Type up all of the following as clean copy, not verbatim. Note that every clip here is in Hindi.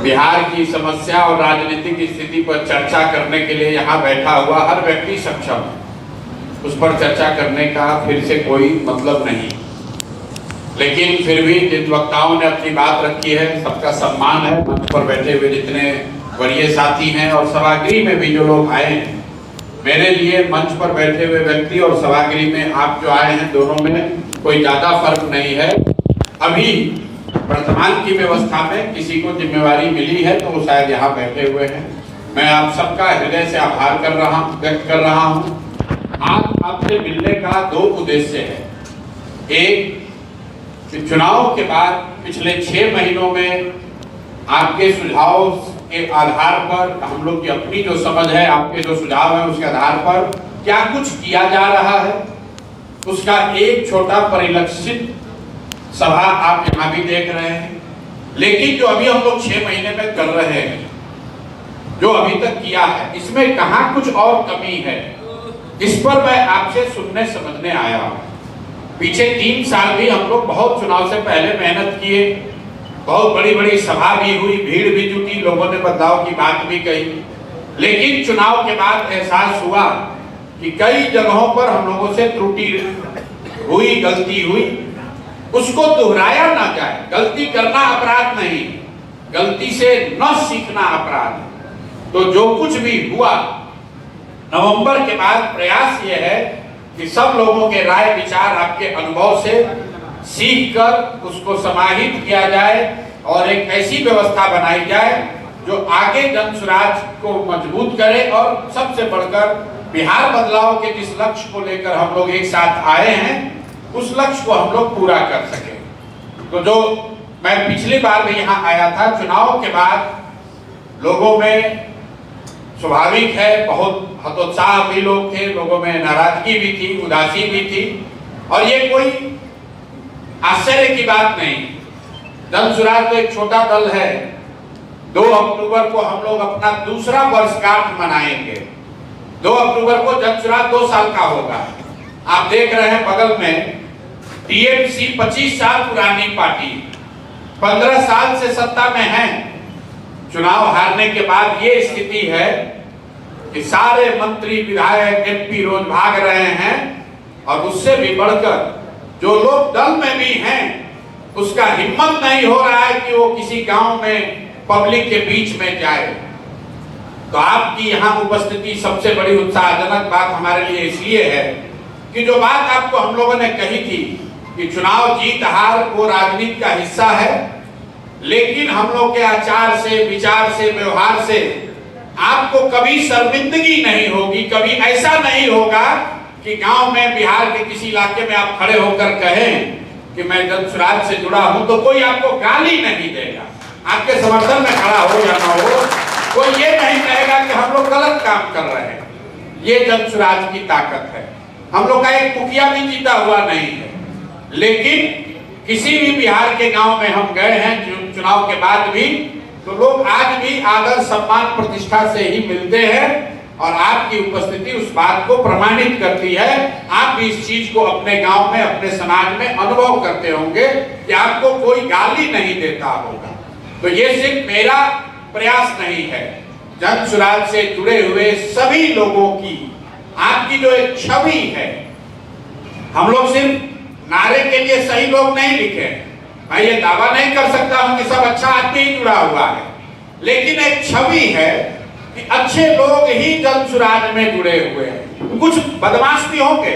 बिहार की समस्या और राजनीतिक स्थिति पर चर्चा करने के लिए यहाँ बैठा हुआ हर व्यक्ति सक्षम है। उस पर चर्चा करने का फिर से कोई मतलब नहीं, लेकिन फिर भी जिन वक्ताओं ने अपनी बात रखी है सबका सम्मान है। मंच पर बैठे हुए जितने वरीय साथी हैं और सभागृह में भी जो लोग आए हैं, मेरे लिए मंच पर बैठे हुए व्यक्ति और सभागृह में आप जो आए हैं दोनों में कोई ज़्यादा फर्क नहीं है। अभी वर्तमान की व्यवस्था में किसी को जिम्मेवारी मिली है तो वो शायद यहाँ बैठे हुए हैं। मैं आप सबका हृदय से आभार व्यक्त कर रहा हूँ। आज आपसे मिलने का दो उद्देश्य है। एक, चुनाव के बाद पिछले 6 महीनों में आपके सुझाव के आधार पर, हम लोग की अपनी जो समझ है, आपके जो सुझाव है उसके आधार पर क्या कुछ किया जा रहा है, उसका एक छोटा परिलक्षित सभा आप यहाँ भी देख रहे हैं। लेकिन जो अभी हम लोग 6 महीने में कर रहे हैं, जो अभी तक किया है, इसमें कहाँ कुछ और कमी है, इस पर मैं आपसे सुनने समझने आया हूँ। पीछे 3 साल भी हम लोग बहुत चुनाव से पहले मेहनत किए, बहुत बड़ी बड़ी सभा भी हुई, भीड़ भी जुटी, लोगों ने बदलाव की बात भी कही, लेकिन चुनाव के बाद एहसास हुआ कि कई जगहों पर हम लोगों से त्रुटि हुई, गलती हुई, उसको दोहराया ना जाए। गलती करना अपराध नहीं, गलती से न सीखना अपराध है। तो जो कुछ भी हुआ, नवंबर के बाद प्रयास यह है कि सब लोगों के राय विचार, आपके अनुभव से सीख कर उसको समाहित किया जाए और एक ऐसी व्यवस्था बनाई जाए जो आगे जन स्वराज को मजबूत करे और सबसे बढ़कर बिहार बदलाव के जिस लक्ष्य को लेकर हम लोग एक साथ आए हैं, उस लक्ष्य को हम लोग पूरा कर सके। तो जो मैं पिछली बार भी यहाँ आया था, चुनाव के बाद लोगों में स्वाभाविक है बहुत हतोत्साह भी लोग थे, लोगों में नाराजगी भी थी, उदासी भी थी, और ये कोई आश्चर्य की बात नहीं। जन स्वराज तो एक छोटा दल है। 2 अक्टूबर को हम लोग अपना दूसरा वर्षगांठ मनाएंगे। 2 अक्टूबर को जन स्वराज 2 साल का होगा। आप देख रहे हैं बगल में टीएमसी 25 साल पुरानी पार्टी 15 साल से सत्ता में है। चुनाव हारने के बाद ये स्थिति है कि सारे मंत्री, विधायक, एमपी रोज भाग रहे हैं, और उससे भी बढ़कर जो लोग दल में भी हैं, उसका हिम्मत नहीं हो रहा है कि वो किसी गांव में पब्लिक के बीच में जाए। तो आपकी यहाँ उपस्थिति सबसे बड़ी उत्साहजनक बात हमारे लिए इसलिए है कि जो बात आपको हम लोगों ने कही थी कि चुनाव जीत हार वो राजनीति का हिस्सा है, लेकिन हम लोग के आचार से, विचार से, व्यवहार से आपको कभी शर्मिंदगी नहीं होगी। कभी ऐसा नहीं होगा कि गांव में, बिहार के किसी इलाके में आप खड़े होकर कहें कि मैं जन स्वराज से जुड़ा हूं, तो कोई आपको गाली नहीं देगा। आपके समर्थन में खड़ा हो या ना हो, कोई ये नहीं कहेगा कि हम लोग गलत काम कर रहे हैं। ये जन स्वराज की ताकत है। हम लोग का एक मुखिया भी जीता हुआ नहीं है, लेकिन किसी भी बिहार के गांव में हम गए हैं चुनाव के बाद भी, तो लोग आज भी आदर, सम्मान, प्रतिष्ठा से ही मिलते हैं, और आपकी उपस्थिति उस बात को प्रमाणित करती है। आप भी इस चीज को अपने गांव में, अपने समाज में अनुभव करते होंगे कि आपको कोई गाली नहीं देता होगा। तो ये सिर्फ मेरा प्रयास नहीं है, जन स्वराज से जुड़े हुए सभी लोगों की आपकी जो एक छवि है। हम लोग सिर्फ नारे के लिए सही लोग नहीं लिखे। मैं ये दावा नहीं कर सकता हूं कि सब अच्छा आदमी ही जुड़ा हुआ है, लेकिन एक छवि है कि अच्छे लोग ही जन स्वराज में जुड़े हुए हैं। कुछ बदमाश भी होंगे,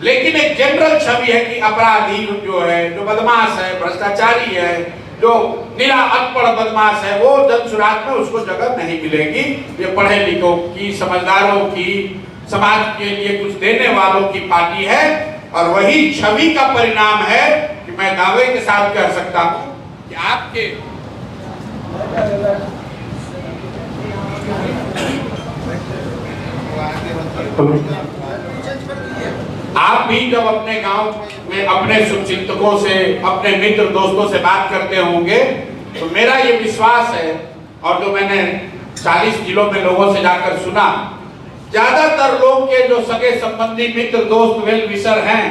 लेकिन एक जनरल छवि है कि अपराधी जो है, जो बदमाश है, भ्रष्टाचारी है, जो निरा अनपढ़ बदमाश है, वो जन स्वराज में उसको जगह नहीं मिलेगी। ये पढ़े लिखों की, समझदारों की, समाज के लिए कुछ देने वालों की पार्टी है, और वही छवि का परिणाम है कि मैं दावे के साथ कह सकता हूं कि आपके आप भी जब अपने गांव में अपने शुभचिंतकों से, अपने मित्र दोस्तों से बात करते होंगे, तो मेरा ये विश्वास है, और जो मैंने 40 जिलों में लोगों से जाकर सुना, ज्यादातर लोग के जो सगे संबंधी, मित्र, दोस्त, वेल विशर हैं,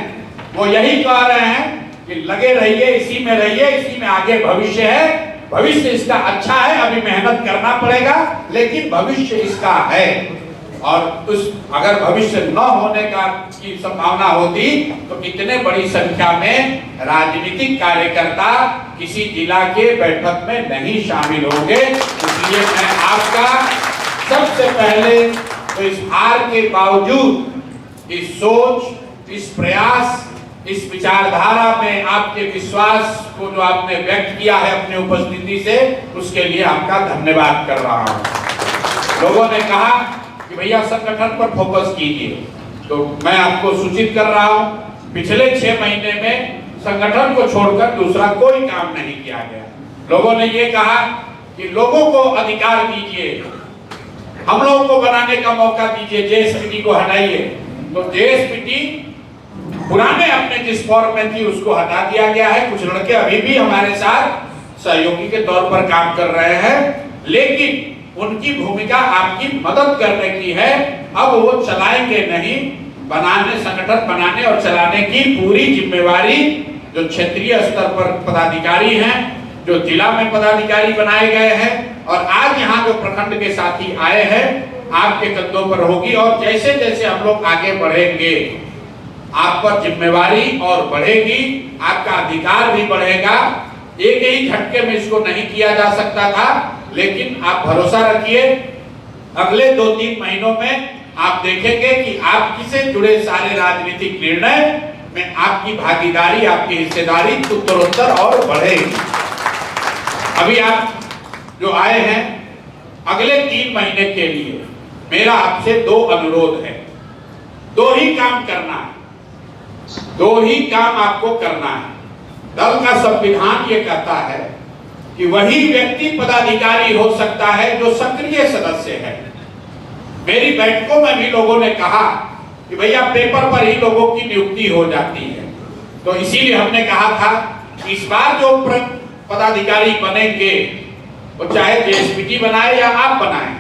वो यही कह रहे हैं कि लगे रहिए, इसी में रहिए, इसी में आगे भविष्य है, भविष्य इसका अच्छा है, अभी मेहनत करना पड़ेगा, लेकिन भविष्य इसका है। और उस अगर भविष्य न होने की संभावना होती तो इतने बड़ी संख्या में राजनीतिक कार्यकर्ता किसी जिला के बैठक में नहीं शामिल होंगे। इसलिए मैं आपका सबसे पहले तो इस हार के बावजूद इस सोच, इस प्रयास, इस विचारधारा में आपके विश्वास को जो आपने व्यक्त किया है अपनी उपस्थिति से, उसके लिए आपका धन्यवाद कर रहा हूं। लोगों ने कहा कि भैया संगठन पर फोकस कीजिए, तो मैं आपको सूचित कर रहा हूं, पिछले 6 महीने में संगठन को छोड़कर दूसरा कोई काम नहीं किया गया। लोगों ने ये कहा कि लोगों को अधिकार दीजिए, हम लोगों को बनाने का मौका दीजिए, जेएसपीटी को हटाइए। तो जेएसपीटी पुराने अपने जिस फॉर्म में थी उसको हटा दिया गया है। कुछ लड़के अभी भी हमारे साथ सहयोगी के तौर पर काम कर रहे हैं, लेकिन उनकी भूमिका आपकी मदद करने की है। अब वो चलाएंगे नहीं, संगठन बनाने और चलाने की पूरी जिम्मेवारी जो क्षेत्रीय स्तर पर पदाधिकारी हैं, जो जिला में पदाधिकारी बनाए गए हैं और आज यहाँ जो प्रखंड के साथी आए हैं, आपके कंधों पर होगी। और जैसे जैसे हम लोग आगे बढ़ेंगे, आप पर जिम्मेवारी और बढ़ेगी, आपका अधिकार भी बढ़ेगा। एक ही झटके में इसको नहीं किया जा सकता था, लेकिन आप भरोसा रखिए, अगले 2-3 महीनों में आप देखेंगे कि आपकी से जुड़े सारे राजनीतिक निर्णय में आपकी भागीदारी, आपकी हिस्सेदारी उत्तरोत्तर और बढ़ेगी। अभी आप जो आए हैं, अगले 3 महीने के लिए मेरा आपसे 2 अनुरोध है। 2 ही काम करना है, 2 ही काम आपको करना है। दल का संविधान ये कहता है कि वही व्यक्ति पदाधिकारी हो सकता है जो सक्रिय सदस्य है। मेरी बैठकों में भी लोगों ने कहा कि भैया पेपर पर ही लोगों की नियुक्ति हो जाती है, तो इसीलिए हमने कहा था कि इस बार जो पदाधिकारी बनेंगे, वो चाहे जेएसपीटी बनाए या आप बनाए,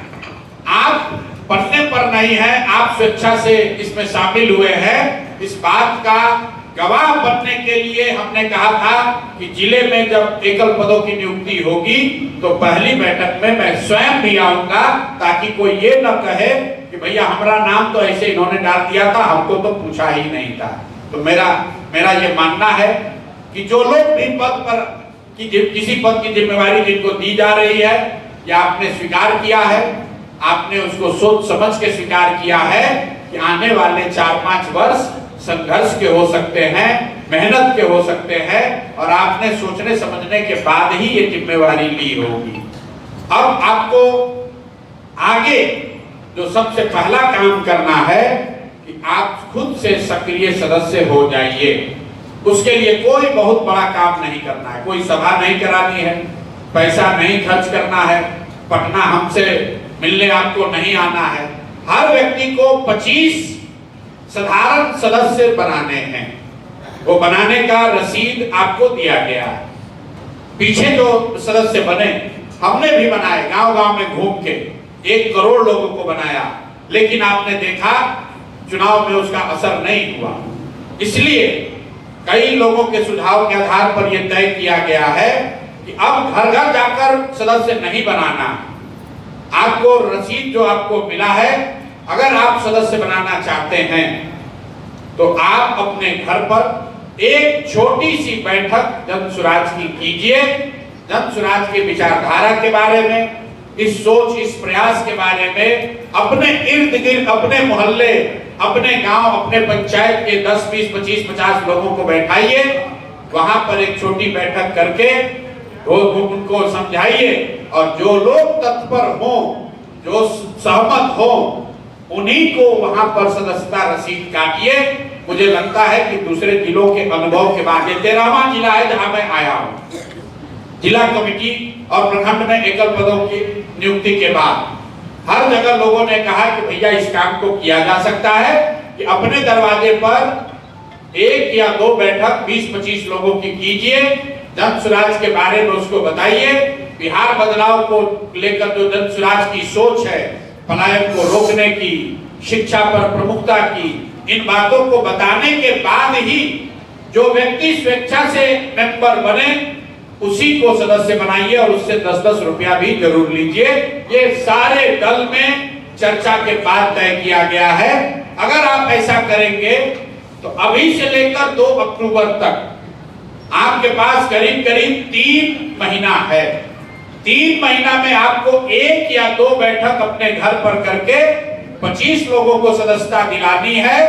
आप बनने पर नहीं है, आप स्वेच्छा से इसमें शामिल हुए हैं। इस बात का गवाह बनने के लिए हमने कहा था कि जिले में जब एकल पदों की नियुक्ति होगी तो पहली बैठक में मैं स्वयं भी आऊंगा, ताकि कोई ये न कहे कि भैया हमारा नाम तो ऐसे इन्होंने डाल दिया था, हमको तो पूछा ही नहीं था। तो मेरा ये मानना है कि जो लोग भी पद पर किसी पद की जिम्मेवारी जिनको दी जा रही है, या आपने स्वीकार किया है, आपने उसको सोच समझ के स्वीकार किया है कि आने वाले 4-5 वर्ष संघर्ष के हो सकते हैं, मेहनत के हो सकते हैं, और आपने सोचने समझने के बाद ही ये जिम्मेवारी ली होगी। अब आपको आगे जो सबसे पहला काम करना है कि आप खुद से सक्रिय सदस्य हो जाइए। उसके लिए कोई बहुत बड़ा काम नहीं करना है, कोई सभा नहीं करानी है, पैसा नहीं खर्च करना है, पटना हमसे मिलने आपको नहीं आना है। हर व्यक्ति को 25 साधारण सदस्य बनाने हैं। वो बनाने का रसीद आपको दिया गया है। पीछे जो सदस्य बने हमने भी बनाए, गांव-गांव में घूम के 1 करोड़ लोगों को बनाया, लेकिन आपने देखा चुनाव में उसका असर नहीं हुआ। इसलिए कई लोगों के सुझाव के आधार पर यह तय किया गया है कि अब घर घर जाकर सदस्य नहीं बनाना। आपको रसीद जो आपको मिला है, अगर आप सदस्य बनाना चाहते हैं तो आप अपने घर पर एक छोटी सी बैठक जन सुराज की कीजिए। जन सुराज की विचारधारा के बारे में, इस सोच, इस प्रयास के बारे में अपने इर्द गिर्द, अपने मोहल्ले, अपने गांव, अपने पंचायत के 10, 20, 25, 50 लोगों को बैठाइए। वहां पर एक छोटी बैठक करके उनको समझाइए, और जो लोग तत्पर हो, जो सहमत हो, उन्हीं को वहां पर सदस्यता रसीद काटिए। मुझे लगता है कि दूसरे जिलों के अनुभव के बाद, ये 13वां जिला है जहां मैं आया हूं, जिला कमेटी और प्रखंड में एकल पदों की नियुक्ति के बाद हर जगह लोगों ने कहा कि भैया इस काम को किया जा सकता है कि अपने दरवाजे पर 1 या 2 बैठक 20-25 लोगों की कीजिए, जन सुराज के बारे में उसको बताइए। बिहार बदलाव को लेकर जो जन सुराज की सोच है, पलायन को रोकने की, शिक्षा पर प्रमुखता की, इन बातों को बताने के बाद ही जो व्यक्ति स्वेच्छा से मेंबर बने उसी को सदस्य बनाइए और उससे 10-10 रुपया भी जरूर लीजिए। ये सारे दल में चर्चा के बाद तय किया गया है। अगर आप ऐसा करेंगे तो अभी से लेकर 2 अक्टूबर तक आपके पास करीब करीब 3 महीना है। 3 महीना में आपको 1 या 2 बैठक अपने घर पर करके 25 लोगों को सदस्यता दिलानी है,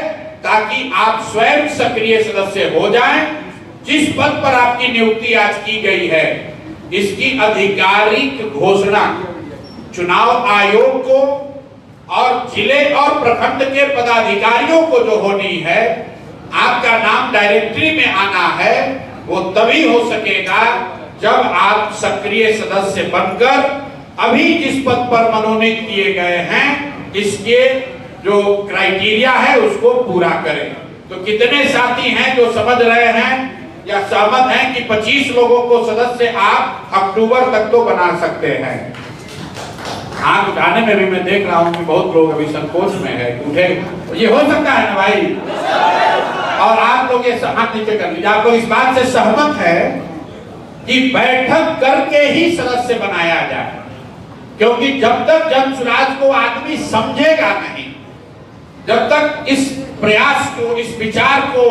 ताकि आप स्वयं सक्रिय सदस्य हो जाएं। जिस पद पर आपकी नियुक्ति आज की गई है, इसकी आधिकारिक घोषणा चुनाव आयोग को और जिले और प्रखंड के पदाधिकारियों को जो होनी है, आपका नाम डायरेक्टरी में आना है, वो तभी हो सकेगा जब आप सक्रिय सदस्य बनकर अभी जिस पद पर मनोनीत किए गए हैं, इसके जो क्राइटेरिया है उसको पूरा करें। तो कितने साथी हैं जो समझ रहे हैं या सहमत हैं कि 25 लोगों को सदस्य आप अक्टूबर तक तो बना सकते हैं? हाथ उठाने में भी मैं देख रहा हूं कि बहुत लोग अभी संकोच में है, उठे। ये हो सकता है ना भाई? और आप लोग ये हाथ नीचे कर लीजिए। आप लोग इस बात से सहमत है कि बैठक करके ही सदस्य बनाया जाए, क्योंकि जब तक जन सुराज को आदमी समझेगा नहीं, जब तक इस प्रयास को, इस विचार को,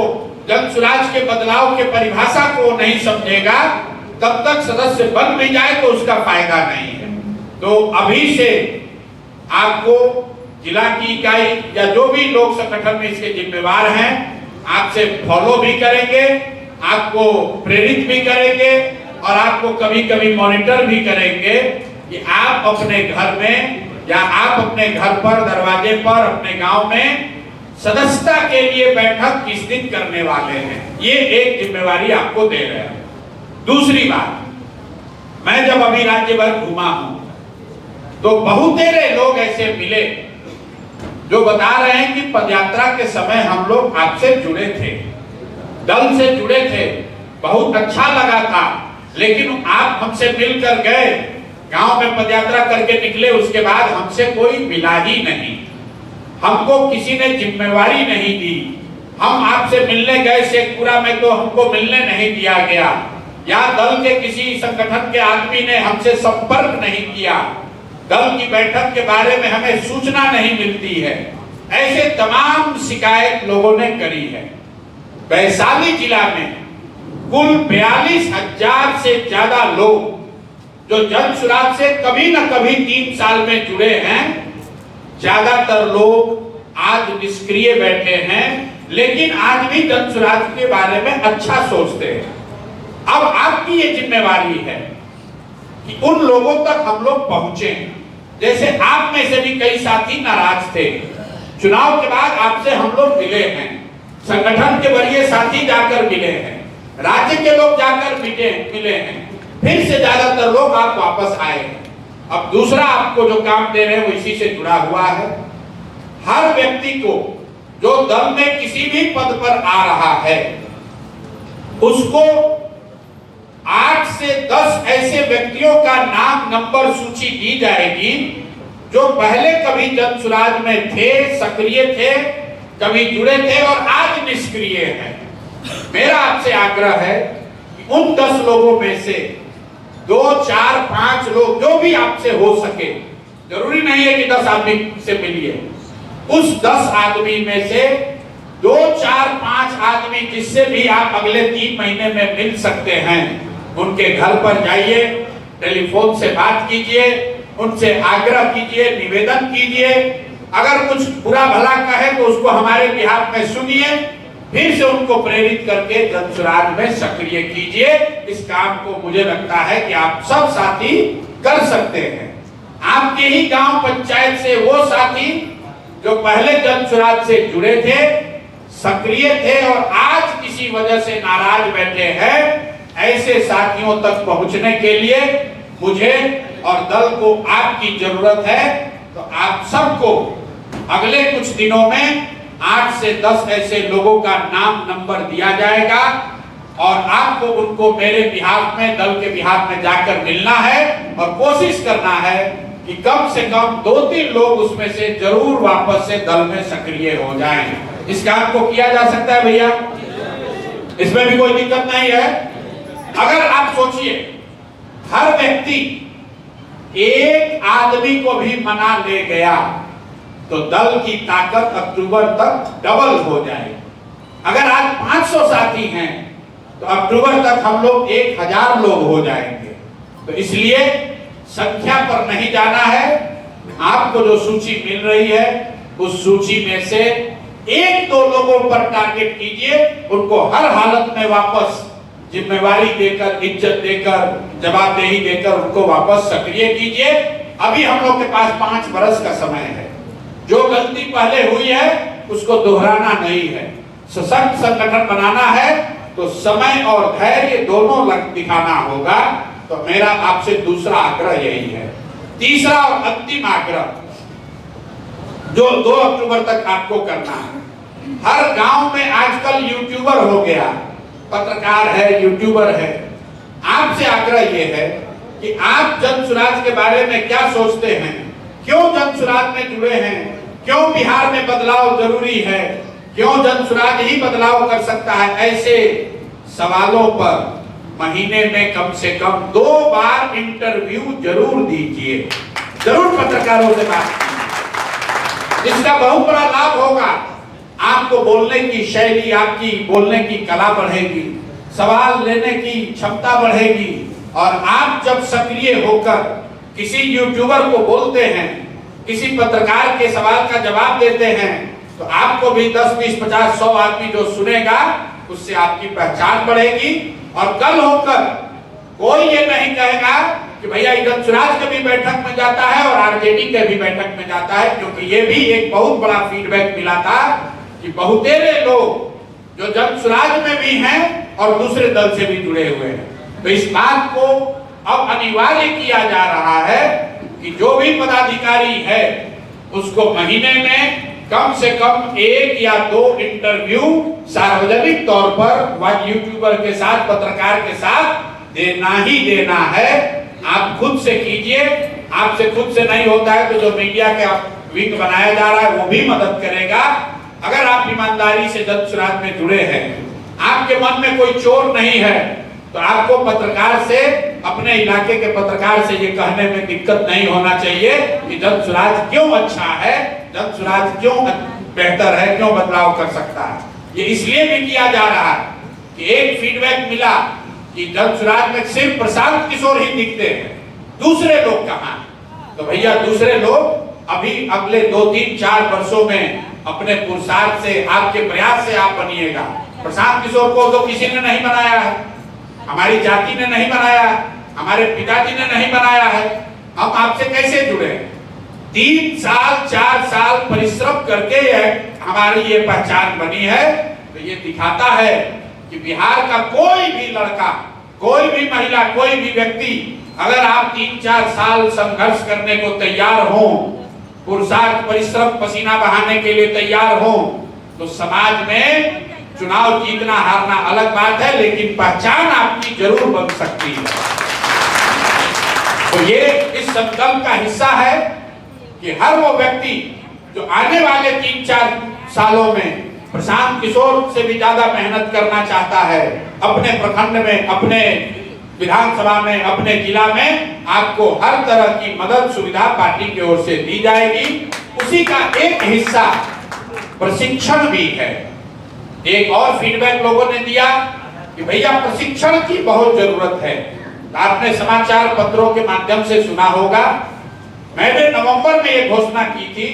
जन सुराज के बदलाव के परिभाषा को नहीं समझेगा, तब तक सदस्य बन भी जाए तो उसका फायदा नहीं है। तो अभी से आपको जिला की इकाई या जो भी लोग संगठन में इसके जिम्मेवार हैं, आपसे फॉलो भी करेंगे, आपको प्रेरित भी करेंगे और आपको कभी कभी मॉनिटर भी करेंगे कि आप अपने घर में या आप अपने घर पर, दरवाजे पर, अपने गांव में सदस्यता के लिए बैठक किस दिन करने वाले हैं। ये एक जिम्मेवारी आपको दे रहे हैं। दूसरी बात, मैं जब अभी राज्य भर घूमा हूं तो बहुतेरे लोग ऐसे मिले जो बता रहे हैं कि पदयात्रा के समय हम लोग आपसे जुड़े थे, दल से जुड़े थे, बहुत अच्छा लगा था, लेकिन आप हमसे मिलकर गए, गांव में पदयात्रा करके निकले, उसके बाद हमसे कोई मिला ही नहीं, हमको किसी ने जिम्मेवारी नहीं दी, हम आपसे मिलने गए शेखपुरा में तो हमको मिलने नहीं दिया गया, या दल के किसी संगठन के आदमी ने हमसे संपर्क नहीं किया, दल की बैठक के बारे में हमें सूचना नहीं मिलती है। ऐसे तमाम शिकायत लोगों ने करी है। वैशाली जिला में कुल 42,000 से ज्यादा लोग जो जन सुराज से कभी न कभी 3 साल में जुड़े हैं, ज्यादातर लोग आज निष्क्रिय बैठे हैं, लेकिन आज भी जन सुराज के बारे में अच्छा सोचते हैं। अब आपकी ये जिम्मेवारी है कि उन लोगों तक हम लोग पहुंचे। जैसे आप में से भी कई साथी नाराज थे, चुनाव के बाद आपसे हम लोग मिले हैं, संगठन के वरीय साथी जाकर मिले हैं, राज्य के लोग जाकर मिले हैं, फिर से ज्यादातर लोग आप वापस आए हैं। अब दूसरा आपको जो काम दे रहे हैं वो इसी से जुड़ा हुआ है। हर व्यक्ति को जो दल में किसी भी पद पर आ रहा है, उसको 8 से 10 ऐसे व्यक्तियों का नाम नंबर सूची दी जाएगी जो पहले कभी जन सुराज में थे, सक्रिय थे, कभी जुड़े थे और आज निष्क्रिय हैं। मेरा आपसे आग्रह है कि उन 10 लोगों में से 2, 4, 5 लोग जो भी आपसे हो सके, जरूरी नहीं है कि 10 आदमी से मिलिए, उस 10 आदमी में से 2, 4, 5 आदमी जिससे भी आप अगले 3 महीने में मिल सकते हैं, उनके घर पर जाइए, टेलीफोन से बात कीजिए, उनसे आग्रह कीजिए, निवेदन कीजिए, अगर कुछ बुरा भला कहे तो उसको हमारे बिहार में सुनिए, फिर से उनको प्रेरित करके जन सुराज में सक्रिय कीजिए। इस काम को मुझे लगता है कि आप सब साथी कर सकते हैं। आपके ही गांव पंचायत से वो साथी जो पहले जन सुराज से जुड़े थे, सक्रिय थे और आज किसी वजह से नाराज बैठे हैं, ऐसे साथियों तक पहुंचने के लिए मुझे और दल को आपकी जरूरत है। तो आप सबको अगले कुछ दिनों में 8 से 10 ऐसे लोगों का नाम नंबर दिया जाएगा और आपको उनको मेरे बिहाफ में, दल के बिहाफ में जाकर मिलना है और कोशिश करना है कि कम से कम 2-3 लोग उसमें से जरूर वापस से दल में सक्रिय हो जाएं। इस काम को किया जा सकता है भैया, इसमें भी कोई दिक्कत नहीं है। अगर आप सोचिए हर व्यक्ति एक आदमी को भी मना ले गया तो दल की ताकत अक्टूबर तक डबल हो जाएगी। अगर आज 500 साथी हैं तो अक्टूबर तक हम लोग 1000 लोग हो जाएंगे। तो इसलिए संख्या पर नहीं जाना है। आपको जो सूची मिल रही है उस सूची में से 1-2 लोगों पर टारगेट कीजिए, उनको हर हालत में वापस जिम्मेवारी देकर, इज्जत देकर, जवाबदेही देकर उनको वापस सक्रिय कीजिए। अभी हम लोग के पास 5 बरस का समय है। जो गलती पहले हुई है उसको दोहराना नहीं है। सशक्त संगठन बनाना है तो समय और धैर्य दोनों दिखाना होगा। तो मेरा आपसे दूसरा आग्रह यही है। तीसरा और अंतिम आग्रह जो 2 अक्टूबर तक आपको करना है, हर गांव में आजकल यूट्यूबर हो गया, पत्रकार है, यूट्यूबर है। आपसे आग्रह यह है कि आप जन सुराज के बारे में क्या सोचते हैं, क्यों जन सुराज में जुड़े हैं, क्यों बिहार में बदलाव जरूरी है, क्यों जन सुराज ही बदलाव कर सकता है, ऐसे सवालों पर महीने में कम से कम 2 बार इंटरव्यू जरूर दीजिए, जरूर पत्रकारों से बात कीजिए। इसका बहुत बड़ा लाभ होगा। आपको बोलने की शैली, आपकी बोलने की कला बढ़ेगी, सवाल लेने की क्षमता बढ़ेगी। और आप जब सक्रिय होकर किसी यूट्यूबर को बोलते हैं, किसी पत्रकार के सवाल का जवाब देते हैं, तो आपको भी 10, 20, 50, 100 आदमी जो सुनेगा उससे आपकी पहचान बढ़ेगी। और कल होकर कोई ये नहीं कहेगा कि भैया जन सुराज के भी बैठक में जाता है और आरजेडी के भी बैठक में जाता है, क्योंकि ये भी एक बहुत बड़ा फीडबैक मिला था कि बहुतेरे लोग जो जन सुराज में भी हैं और दूसरे दल से भी जुड़े हुए हैं। तो इस बात को अब अनिवार्य किया जा रहा है कि जो भी पदाधिकारी है उसको महीने में कम से कम 1 या 2 इंटरव्यू सार्वजनिक तौर पर यूट्यूबर के साथ, पत्रकार के साथ देना ही देना है। आप खुद से कीजिए। आपसे खुद से नहीं होता है तो जो मीडिया का विंग बनाया जा रहा है वो भी मदद करेगा। अगर आप ईमानदारी से जन सुराज में जुड़े हैं, आपके मन में कोई चोर नहीं है, तो आपको पत्रकार से, अपने इलाके के पत्रकार से ये कहने में दिक्कत नहीं होना चाहिए कि जन सुराज क्यों अच्छा है, जन सुराज क्यों बेहतर है, क्यों बदलाव कर सकता है। ये इसलिए भी किया जा रहा है कि एक फीडबैक मिला कि जन सुराज में सिर्फ प्रशांत किशोर ही दिखते हैं, दूसरे लोग कहाँ। तो भैया दूसरे लोग अभी अगले 2, 3, 4 वर्षों में अपने पुरुषार्थ से, आपके प्रयास से आप बनिएगा। प्रशांत किशोर को तो किसी ने नहीं बनाया है, हमारी जाति ने नहीं बनाया, हमारे पिताजी ने नहीं बनाया है। हम आपसे कैसे जुड़े? 3 साल 4 साल परिश्रम करके हमारी ये पहचान बनी है। तो ये दिखाता है कि बिहार का कोई भी लड़का, कोई भी महिला, कोई भी व्यक्ति, अगर आप 3-4 साल संघर्ष करने को तैयार हो, पुरुषार्थ, परिश्रम, पसीना बहाने के लिए तैयार हो, तो समाज में चुनाव जीतना हारना अलग बात है, लेकिन पहचान आपकी जरूर बन सकती है। तो ये इस संकल्प का हिस्सा है कि हर वो व्यक्ति जो आने वाले 3-4 सालों में प्रशांत किशोर से भी ज्यादा मेहनत करना चाहता है, अपने प्रखंड में, अपने विधानसभा में, अपने जिला में आपको हर तरह की मदद सुविधा पार्टी की ओर से दी जाएगी। उसी का एक हिस्सा प्रशिक्षण भी है। एक और फीडबैक लोगों ने दिया कि भैया प्रशिक्षण की बहुत जरूरत है। आपने समाचार पत्रों के माध्यम से सुना होगा, मैंने नवंबर में ये घोषणा की थी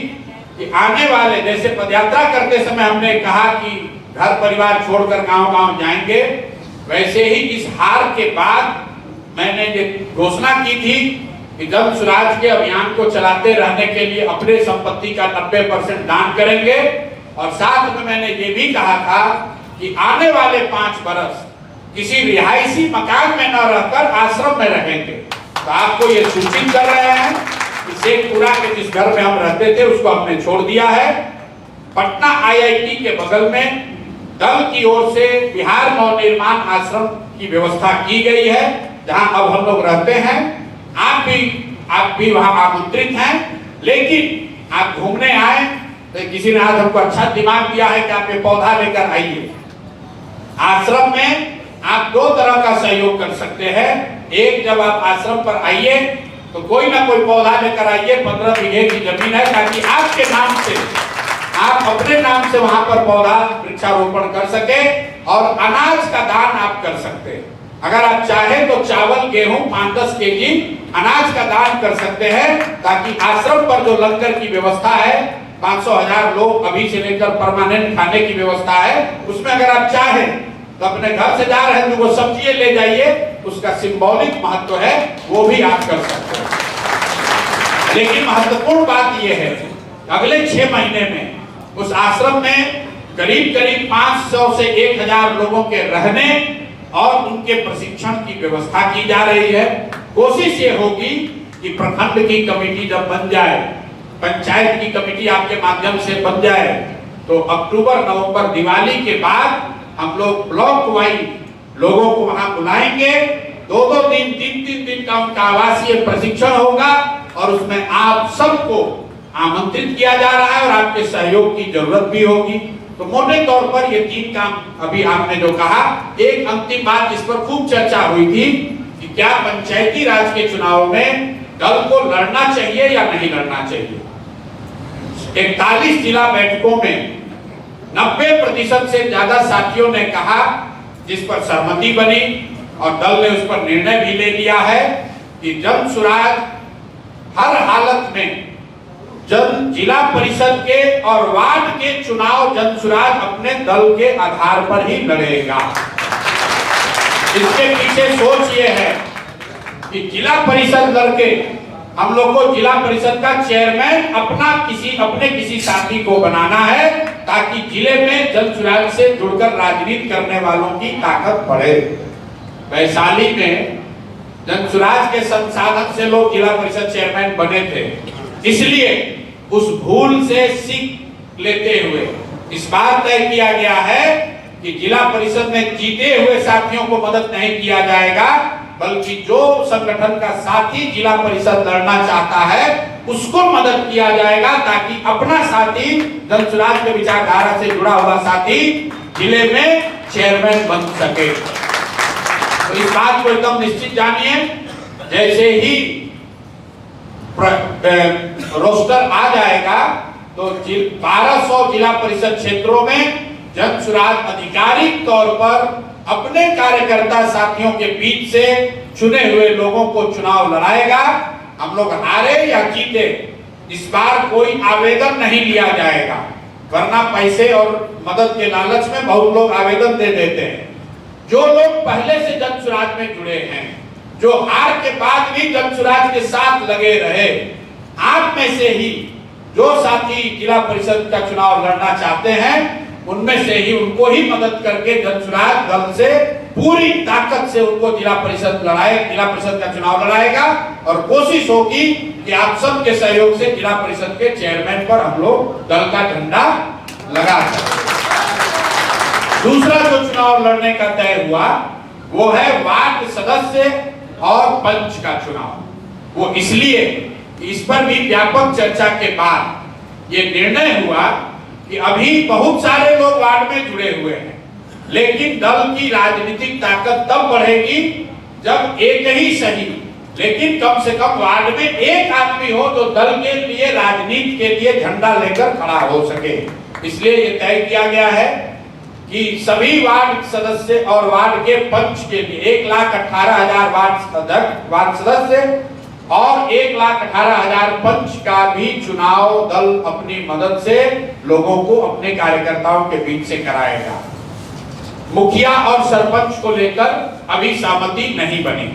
कि आने वाले, जैसे पदयात्रा करते समय हमने कहा कि घर परिवार छोड़कर गांव-गांव जाएंगे, वैसे ही इस हार के बाद मैंने ये घोषणा की थी कि जन सुराज के अभियान को चलाते रहने के लिए अपने संपत्ति का 90% दान करेंगे। और साथ में मैंने ये भी कहा था कि आने वाले 5 बरस किसी रिहायशी मकान में न रहकर आश्रम में रहेंगे। तो आपको ये सूचित कर रहे हैं कि शेखपुरा के जिस घर में हम रहते थे उसको हमने छोड़ दिया है। पटना IIT के बगल में दल की ओर से बिहार नवनिर्माण आश्रम की व्यवस्था की गई है, जहां अब हम लोग रहते हैं। आप भी वहां आमंत्रित हैं, लेकिन आप घूमने आए तो किसी ने आज हमको अच्छा दिमाग दिया है कि आप ये पौधा लेकर आइए। आश्रम में आप 2 तरह का सहयोग कर सकते हैं। एक, जब आप आश्रम पर आइए तो कोई ना कोई पौधा लेकर आइए, 15 बीघे की जमीन है, ताकि आपके नाम से, आप अपने नाम से वहां पर पौधा वृक्षारोपण कर सके और अनाज का दान आप कर सकते हैं। अगर आप चाहें तो चावल, गेहूं 5-10 केजी अनाज का दान कर सकते हैं, ताकि आश्रम पर जो लंगर की व्यवस्था है, 500-1000 लोग अभी से लेकर परमानेंट खाने की व्यवस्था है, उसमें अगर आप चाहें तो अपने घर से जा रहे हैं तो वो सब्जियां ले जाइए, उसका सिंबॉलिक महत्व है, वो भी आप कर सकते हैं। लेकिन महत्वपूर्ण बात यह है, अगले 6 महीने में उस आश्रम में करीब 500 से 1000 लोगों के रहने और उनके प्रशिक्षण की व्यवस्था की जा रही है। कोशिश ये होगी कि प्रखंड की कमेटी जब बन जाए, पंचायत की कमेटी आपके माध्यम से बन जाए, तो अक्टूबर-नवंबर दिवाली के बाद हम लोग ब्लॉक वाइज लोगों को वहां बुलाएंगे। 2-2 दिन, 3-3 दिन का उनका आवासीय प्रशिक्षण होगा और उसमें आप सबको आमंत्रित किया जा रहा है और आपके सहयोग की जरूरत भी होगी। तो मोटे तौर पर ये 3 काम अभी आपने जो कहा। एक अंतिम बात जिस पर खूब चर्चा हुई थी कि क्या पंचायती राज के चुनाव में दल को लड़ना चाहिए या नहीं लड़ना चाहिए। 41 जिला बैठकों में 90% से ज्यादा साथियों ने कहा, जिस पर सहमति बनी और दल ने उस पर निर्णय भी ले लिया है कि जन सुराज हर हालत में जिला परिषद के और वार्ड के चुनाव जन सुराज अपने दल के आधार पर ही लड़ेगा। इसके पीछे सोच ये है कि जिला परिषद लड़के हम लोग को जिला परिषद का चेयरमैन अपने किसी साथी को बनाना है, ताकि जिले में जन सुराज से जुड़कर राजनीति करने वालों की ताकत बढ़े। वैशाली में जन सुराज के संसाधन से लोग जिला परिषद चेयरमैन बने थे, इसलिए उस भूल से सीख लेते हुए इस बार तय किया गया है कि जिला परिषद में जीते हुए साथियों को मदद नहीं किया जाएगा, बल्कि जो संगठन का साथी जिला परिषद लड़ना चाहता है उसको मदद किया जाएगा, ताकि अपना साथी जन सुराज के विचारधारा से जुड़ा हुआ साथी जिले में चेयरमैन बन सके। तो इस बात को एकदम निश्चित जानिए, जैसे ही रोस्टर आ जाएगा तो 1200 जिला परिषद क्षेत्रों में जन सुराज आधिकारिक तौर पर अपने कार्यकर्ता साथियों के बीच से चुने हुए लोगों को चुनाव लड़ाएगा। हम लोग हारे या जीते, इस बार कोई आवेदन नहीं लिया जाएगा, वरना पैसे और मदद के लालच में बहुत लोग आवेदन दे देते हैं। जो लोग पहले से जन सुराज में जुड़े हैं, जो हार के बाद भी जन सुराज के साथ लगे रहे, आप में से ही जो साथी जिला परिषद का चुनाव लड़ना चाहते हैं, उनमें से ही उनको ही मदद करके जन सुराज दल से पूरी ताकत से उनको जिला परिषद का चुनाव लड़ाएगा और कोशिश होगी कि आप सबके सहयोग से जिला परिषद के चेयरमैन पर हम लोग दल का झंडा लगा सकें। दूसरा जो चुनाव लड़ने का तय हुआ वो है वार्ड सदस्य और पंच का चुनाव। वो इसलिए इस पर भी व्यापक चर्चा के बाद ये निर्णय हुआ कि अभी बहुत सारे लोग वार्ड में जुड़े हुए हैं, लेकिन दल की राजनीतिक ताकत तब बढ़ेगी जब एक ही सही, लेकिन कम से कम वार्ड में एक आदमी हो जो दल के लिए, राजनीति के लिए झंडा लेकर खड़ा हो सके। इसलिए ये तय किया गया है कि सभी वार्ड सदस्य और वार्ड के पंच के लिए 1,18,000 वार्ड सदस्य और 1,18,000 पंच का भी चुनाव दल अपनी मदद से लोगों को अपने कार्यकर्ताओं के बीच से कराएगा। मुखिया और सरपंच को लेकर अभी सहमति नहीं बनी।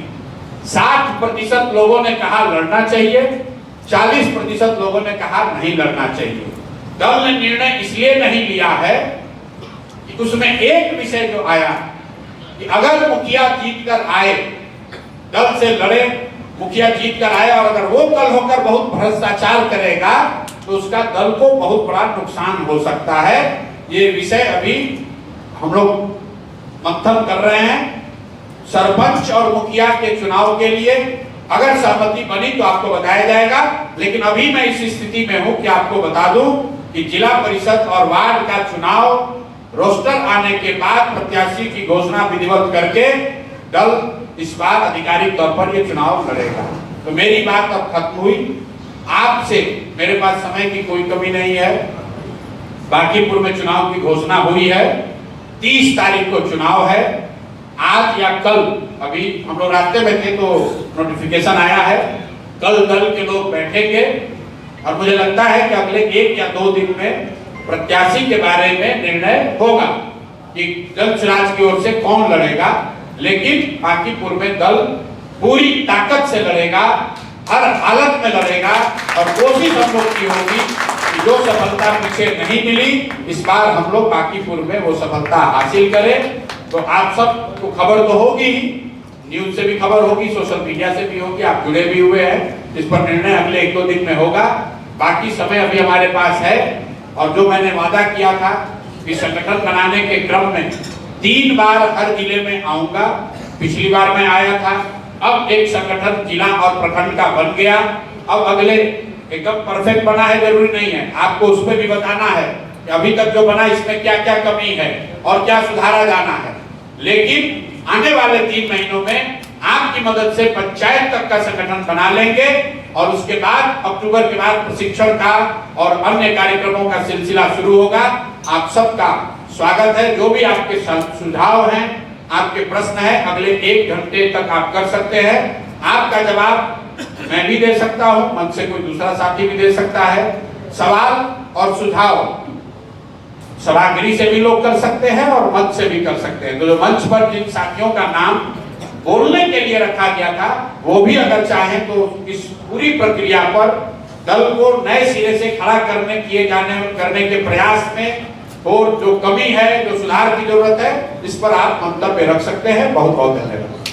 60% लोगों ने कहा लड़ना चाहिए, 40% लोगों ने कहा नहीं लड़ना चाहिए। दल ने निर्णय इसलिए नहीं लिया है कि उसमें एक विषय जो आया कि अगर मुखिया जीत कर आए, दल से लड़े, मुखिया जीत कर आए और अगर वो कल होकर बहुत भ्रष्टाचार करेगा तो उसका दल को बहुत बड़ा नुकसान हो सकता है। ये विषय अभी हम लोग मंथन कर रहे हैं। सरपंच और मुखिया के चुनाव के लिए अगर सहमति बनी तो आपको बताया जाएगा, लेकिन अभी मैं इस स्थिति में हूं कि आपको बता दूं कि जिला परिषद और वार्ड का चुनाव रोस्टर आने के बाद प्रत्याशी की घोषणा विधिवत करके दल इस बार आधिकारिक तौर पर ये चुनाव लड़ेगा। तो मेरी बात अब खत्म हुई। आपसे मेरे पास समय की कोई कमी नहीं है। बांकीपुर में चुनाव की घोषणा हुई है, 30 तारीख को चुनाव है। आज या कल, अभी हम लोग रास्ते में थे तो नोटिफिकेशन आया है, कल दल के लोग बैठेंगे और मुझे लगता है कि अगले 1 या 2 दिन में प्रत्याशी के बारे में निर्णय होगा कि जनसुराज की ओर से कौन लड़ेगा। लेकिन बांकीपुर में दल पूरी ताकत से लड़ेगा, हर हालत में लड़ेगा और कोशिश हम लोग की होगी कि जो सफलता पीछे नहीं मिली, इस बार हम लोग बांकीपुर में वो सफलता हासिल करें। तो आप सबको खबर तो होगी ही, न्यूज से भी खबर होगी, सोशल मीडिया से भी होगी, आप जुड़े भी हुए हैं। इस पर निर्णय अगले 1-2 दिन में होगा। बाकी समय अभी हमारे पास है और जो मैंने वादा किया था कि संगठन बनाने के क्रम में 3 बार हर जिले में आऊंगा। पिछली बार मैं आया था, अब एक संगठन जिला और प्रखंड का बन गया। अब अगले एकदम परफेक्ट बना है जरूरी नहीं है, आपको उसमें भी बताना है कि अभी तक जो बना इसमें क्या क्या कमी है और क्या सुधारा जाना है। लेकिन आने वाले 3 महीनों में आपकी मदद से पंचायत तक का संगठन बना लेंगे और उसके बाद अक्टूबर के बाद प्रशिक्षण का और अन्य कार्यक्रमों का सिलसिला शुरू होगा। आप सबका स्वागत है। जो भी आपके सुझाव हैं, आपके प्रश्न है, अगले 1 घंटे तक आप कर सकते हैं। आपका जवाब मैं भी दे सकता हूं, मंच से कोई दूसरा साथी भी दे सकता है। सवाल और सुझाव सभागृह से भी लोग कर सकते हैं और मंच से भी कर सकते हैं। तो जो मंच पर जिन साथियों का नाम बोलने के लिए रखा गया था, वो भी अगर चाहें तो इस पूरी प्रक्रिया पर दल को नए सिरे से खड़ा करने के प्रयास में और जो कमी है, जो सुधार की जरूरत है, इस पर आप मंतव्य रख सकते हैं। बहुत बहुत धन्यवाद।